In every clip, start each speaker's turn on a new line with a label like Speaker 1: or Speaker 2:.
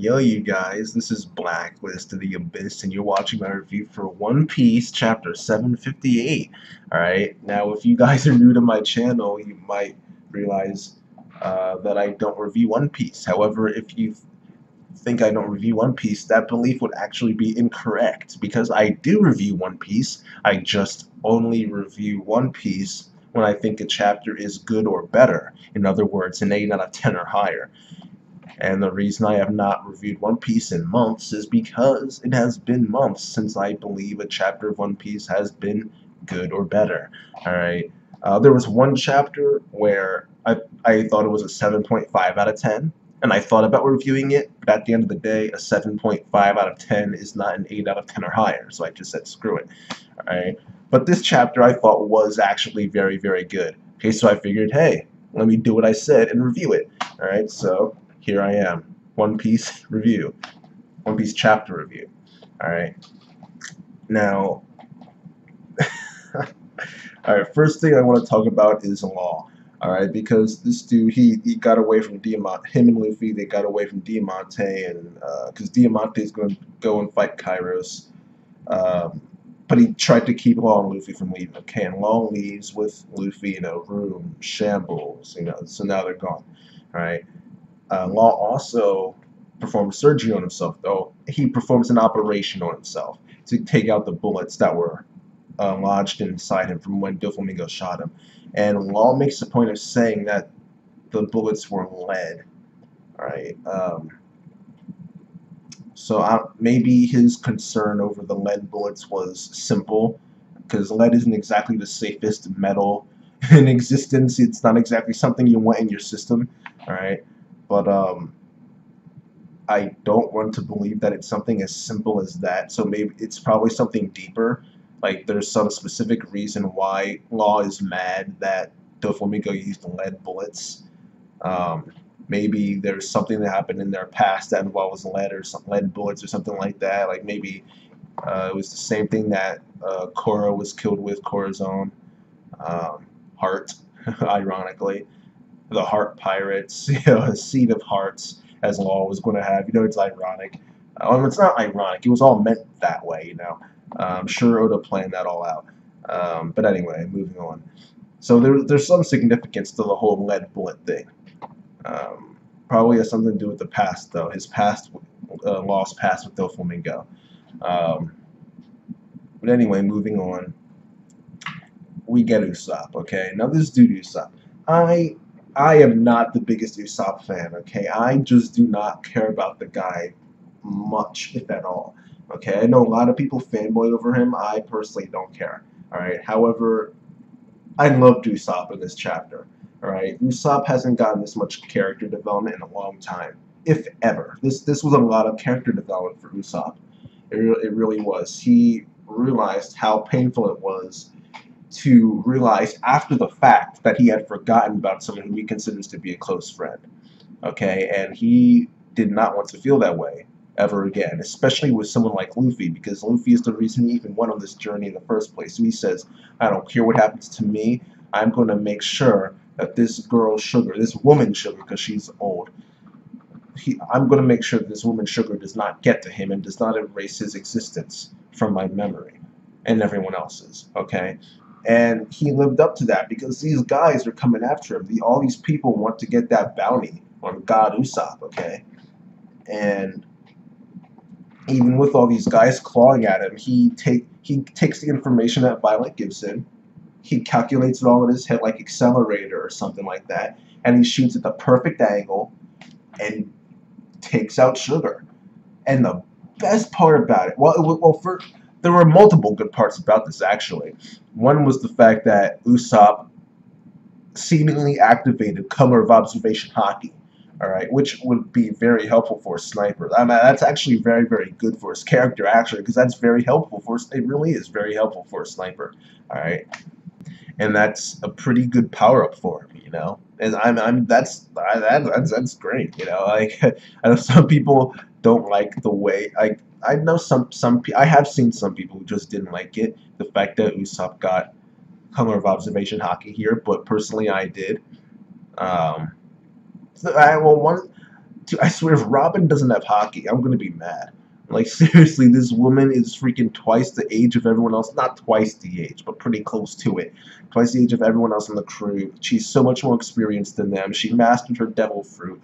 Speaker 1: Yo, you guys, this is Blacklist of the Abyss, and you're watching my review for One Piece Chapter 758. Alright, now if you guys are new to my channel, you might realize that I don't review One Piece. However, if you think I don't review One Piece, that belief would actually be incorrect, because I do review One Piece. I just only review One Piece when I think a chapter is good or better. In other words, an 8 out of 10 or higher. And the reason I have not reviewed One Piece in months is because it has been months since I believe a chapter of One Piece has been good or better. Alright, there was one chapter where I thought it was a 7.5 out of 10, and I thought about reviewing it, but at the end of the day, a 7.5 out of 10 is not an 8 out of 10 or higher, so I just said screw it. Alright, but this chapter I thought was actually very, very good. Okay, so I figured, hey, let me do what I said and review it. Alright, so here I am, One Piece review, One Piece chapter review. Alright, now, alright, first thing I want to talk about is Law. Alright, because this dude, he got away from Diamante, him and Luffy, they got away from Diamante, and, because Diamante is going to go and fight Kairos, but he tried to keep Law and Luffy from leaving, okay, and Law leaves with Luffy in a room, shambles, so now they're gone, alright. Law also performed surgery on himself, though. He performs an operation on himself to take out the bullets that were lodged inside him from when Doflamingo shot him. And Law makes a point of saying that the bullets were lead. Alright, so maybe his concern over the lead bullets was simple, because lead isn't exactly the safest metal in existence. It's not exactly something you want in your system. Alright. But I don't want to believe that it's something as simple as that. So maybe it's probably something deeper. Like there's some specific reason why Law is mad that Doflamingo used lead bullets. Maybe there's something that happened in their past that involves lead or some lead bullets or something like that. Like maybe it was the same thing that Korra was killed with, Corazon heart, ironically. The Heart Pirates, a seed of hearts, as Law was going to have. It's ironic. It's not ironic. It was all meant that way, I'm sure Oda planned that all out. But anyway, moving on. So there's some significance to the whole lead bullet thing. Probably has something to do with the past, though. His past, Law's past with Doflamingo. But anyway, moving on. We get Usopp, okay? Now this dude Usopp. I am not the biggest Usopp fan, okay? I just do not care about the guy much, if at all, okay? I know a lot of people fanboy over him. I personally don't care, alright? However, I loved Usopp in this chapter, alright? Usopp hasn't gotten this much character development in a long time, if ever. This was a lot of character development for Usopp. It really was. He realized how painful it was to realize after the fact that he had forgotten about someone who he considers to be a close friend. Okay, and he did not want to feel that way ever again, especially with someone like Luffy, because Luffy is the reason he even went on this journey in the first place. So he says, I don't care what happens to me, I'm going to make sure that this girl Sugar, this woman Sugar, because she's old, I'm going to make sure that this woman Sugar does not get to him and does not erase his existence from my memory and everyone else's, okay? And he lived up to that because these guys are coming after him. All these people want to get that bounty on God Usopp, okay? And even with all these guys clawing at him, he takes the information that Violet gives him, he calculates it all in his head like accelerator or something like that, and he shoots at the perfect angle and takes out Sugar. And the best part about it, there were multiple good parts about this, actually. One was the fact that Usopp seemingly activated Color of Observation Haki, alright, which would be very helpful for a sniper. I mean, that's actually very, very good for his character, actually, because that's very helpful for it really is very helpful for a sniper, alright? And that's a pretty good power-up for him, And that's great, Like, I know some people don't like the way, I know I have seen some people who just didn't like it, the fact that Usopp got Color of Observation Haki here, but personally I did. Dude, I swear, if Robin doesn't have hockey, I'm gonna be mad. Like, seriously, this woman is freaking twice the age of everyone else. Not twice the age, but pretty close to it. Twice the age of everyone else on the crew. She's so much more experienced than them. She mastered her devil fruit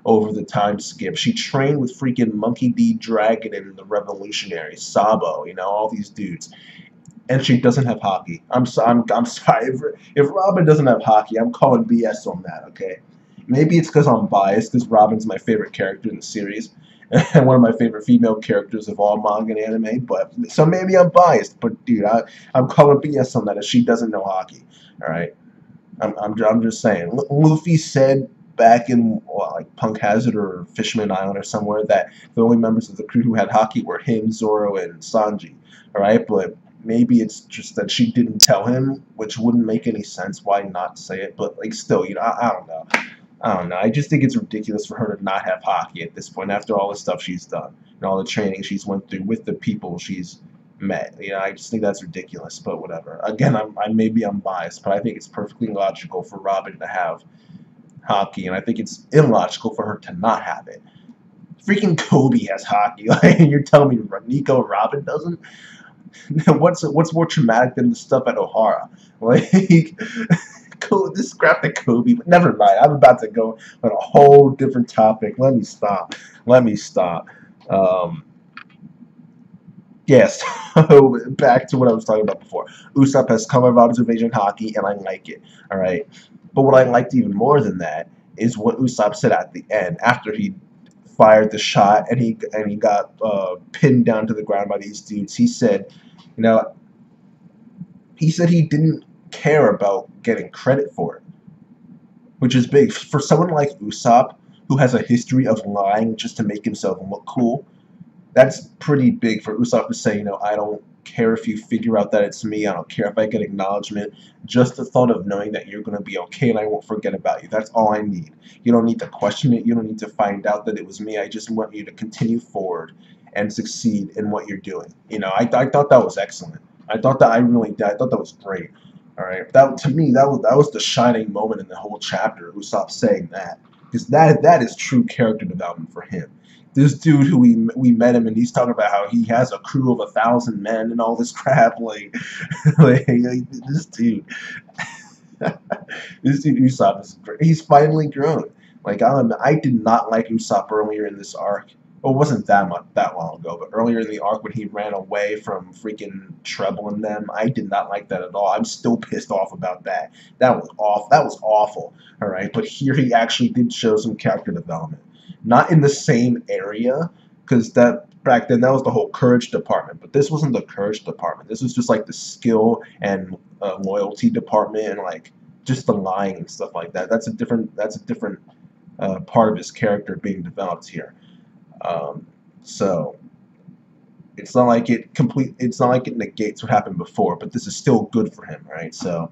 Speaker 1: over the time skip. She trained with freaking Monkey D. Dragon and the Revolutionaries, Sabo, all these dudes. And she doesn't have hockey. I'm sorry. If Robin doesn't have hockey, I'm calling BS on that, okay? Maybe it's because I'm biased, because Robin's my favorite character in the series, and one of my favorite female characters of all manga and anime, so maybe I'm biased, but dude, I'm calling BS on that if she doesn't know hockey, alright? I'm just saying. Luffy said back in like Punk Hazard or Fishman Island or somewhere that the only members of the crew who had hockey were him, Zoro, and Sanji. Alright, but maybe it's just that she didn't tell him, which wouldn't make any sense. Why not say it? But like, still, I don't know. I don't know. I just think it's ridiculous for her to not have hockey at this point after all the stuff she's done and all the training she's went through with the people she's met. I just think that's ridiculous. But whatever. Again, maybe I'm biased, but I think it's perfectly logical for Robin to have hockey, and I think it's illogical for her to not have it. Freaking Kobe has hockey, and you're telling me Nico Robin doesn't? What's more traumatic than the stuff at O'Hara? Like, this scrap the Kobe, but never mind. I'm about to go on a whole different topic. Let me stop. Yes, so back to what I was talking about before. Usopp has come of observation hockey, and I like it. All right, but what I liked even more than that is what Usopp said at the end after he fired the shot and he got pinned down to the ground by these dudes. He said, he didn't care about getting credit for it, which is big for someone like Usopp, who has a history of lying just to make himself look cool. That's pretty big for Usopp to say, I don't care if you figure out that it's me. I don't care if I get acknowledgement. Just the thought of knowing that you're going to be okay and I won't forget about you. That's all I need. You don't need to question it. You don't need to find out that it was me. I just want you to continue forward and succeed in what you're doing. I thought that was excellent. I thought that was great. All right, to me that was the shining moment in the whole chapter. Usopp saying that, because that is true character development for him. This dude who we met him and he's talking about how he has a crew of 1,000 men and all this crap. Like this dude, this dude Usopp is great. He's finally grown. Like I did not like Usopp earlier in this arc. Well, it wasn't that long ago, but earlier in the arc when he ran away from freaking Treble and them, I did not like that at all. I'm still pissed off about that. That was awful. That was awful. All right, but here he actually did show some character development. Not in the same area, because back then that was the whole courage department, but this wasn't the courage department. This was just like the skill and loyalty department, and like just the lying and stuff like that. That's a different part of his character being developed here. So it's not like it negates what happened before, but this is still good for him, right? So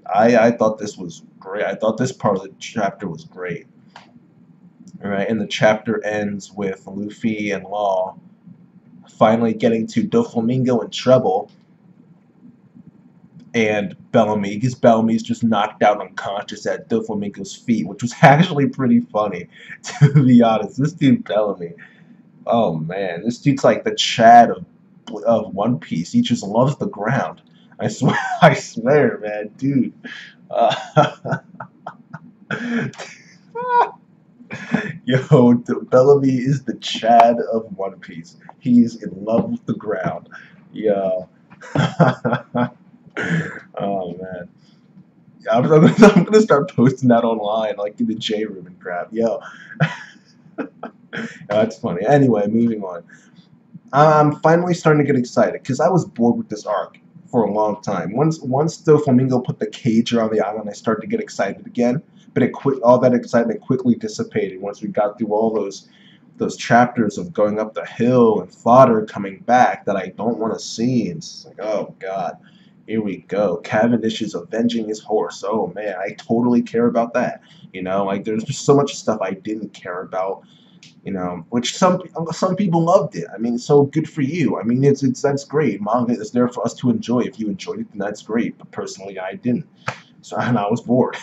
Speaker 1: I thought this was great. I thought this part of the chapter was great. All right, and the chapter ends with Luffy and Law finally getting to Doflamingo and Treble and Bellamy, because Bellamy's just knocked out unconscious at Doflamingo's feet, which was actually pretty funny, to be honest. This dude Bellamy, oh man, this dude's like the Chad of One Piece. He just loves the ground. I swear, man, dude. Yo, Bellamy is the Chad of One Piece. He's in love with the ground. Yo. Oh man. I'm gonna start posting that online, like in the J room and crap. Yo. That's funny. Anyway, moving on. I'm finally starting to get excited because I was bored with this arc for a long time. Once Doflamingo put the cage around the island, I started to get excited again. But all that excitement quickly dissipated once we got through all those chapters of going up the hill and fodder coming back that I don't want to see. It's like, oh god, here we go. Cavendish is avenging his horse. Oh man, I totally care about that. Like there's just so much stuff I didn't care about. Which some people loved it. I mean, so good for you. I mean, that's great. Manga is there for us to enjoy. If you enjoyed it, then that's great. But personally, I didn't. So, and I was bored.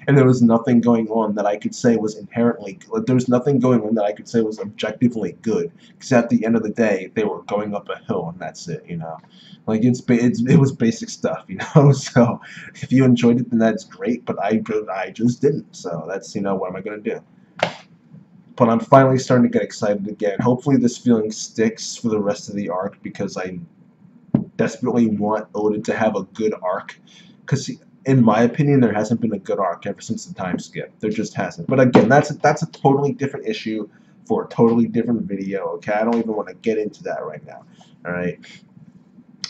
Speaker 1: And there was nothing going on that I could say was inherently good. There was nothing going on that I could say was objectively good, because at the end of the day, they were going up a hill, and that's it, you know. Like, it was basic stuff, you know. So if you enjoyed it, then that's great. But I just didn't. So that's, you know, what am I gonna do? But I'm finally starting to get excited again. Hopefully this feeling sticks for the rest of the arc, because I desperately want Oda to have a good arc. Because in my opinion, there hasn't been a good arc ever since the time skip. There just hasn't. But again, that's a totally different issue for a totally different video. Okay, I don't even want to get into that right now. All right.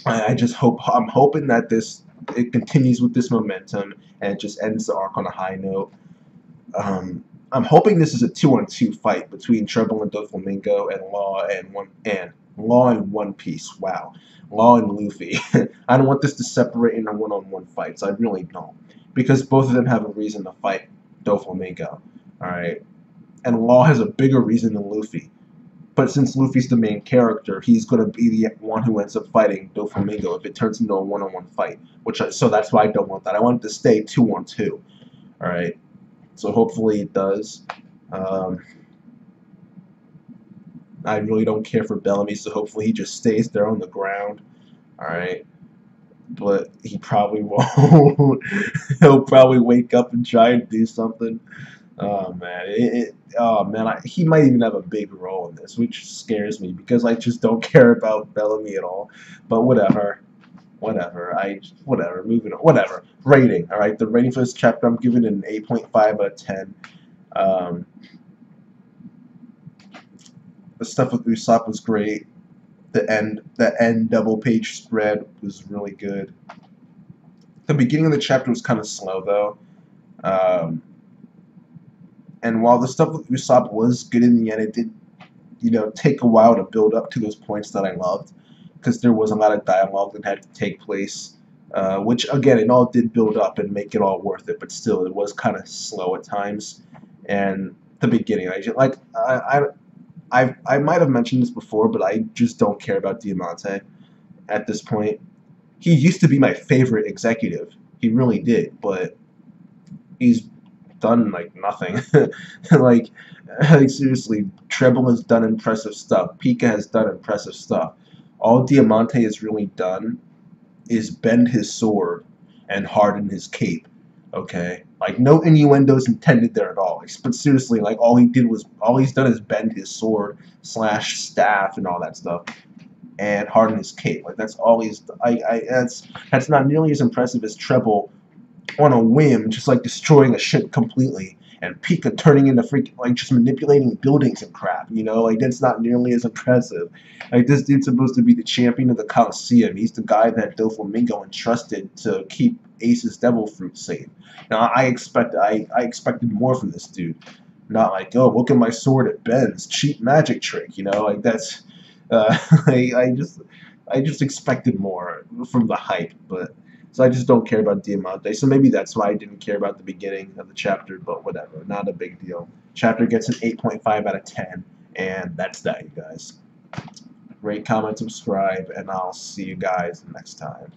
Speaker 1: I just hope, I'm hoping that it continues with this momentum and it just ends the arc on a high note. I'm hoping this is a 2-on-2 fight between Treble and Doflamingo and Law and One Piece. Wow, Law and Luffy. I don't want this to separate into one-on-one fights. I really don't, because both of them have a reason to fight Doflamingo. All right, and Law has a bigger reason than Luffy. But since Luffy's the main character, he's going to be the one who ends up fighting Doflamingo if it turns into a one-on-one fight. So that's why I don't want that. I want it to stay 2-on-2. All right. So hopefully it does. I really don't care for Bellamy, so hopefully he just stays there on the ground. Alright. But he probably won't. He'll probably wake up and try and do something. Oh man, he might even have a big role in this, which scares me because I just don't care about Bellamy at all. But whatever. Moving on. Whatever. Rating. All right, the rating for this chapter, I'm giving it an 8.5 out of 10. The stuff with Usopp was great. The end double page spread was really good. The beginning of the chapter was kind of slow though. And while the stuff with Usopp was good in the end, it did, you know, take a while to build up to those points that I loved, because there was a lot of dialogue that had to take place, which again, it all did build up and make it all worth it. But still, it was kind of slow at times. And the beginning, I might have mentioned this before, but I just don't care about Diamante at this point. He used to be my favorite executive. He really did, but he's done like nothing. like seriously, Treble has done impressive stuff. Pika has done impressive stuff. All Diamante has really done is bend his sword and harden his cape. Okay, like no innuendos intended there at all. But seriously, like all he's done is bend his sword / staff and all that stuff, and harden his cape. Like that's all he's. That's not nearly as impressive as Treble on a whim, just like destroying a ship completely, and Pika turning into freaking, like, just manipulating buildings and crap, you know? Like, that's not nearly as impressive. Like, this dude's supposed to be the champion of the Coliseum. He's the guy that Doflamingo entrusted to keep Ace's Devil Fruit safe. Now, I expected more from this dude. Not like, oh, look at my sword, it bends. Cheap magic trick, you know? Like, that's... I just expected more from the hype, but... So I just don't care about Diamante. So maybe that's why I didn't care about the beginning of the chapter, but whatever. Not a big deal. Chapter gets an 8.5 out of 10, and that's that, you guys. Rate, comment, subscribe, and I'll see you guys next time.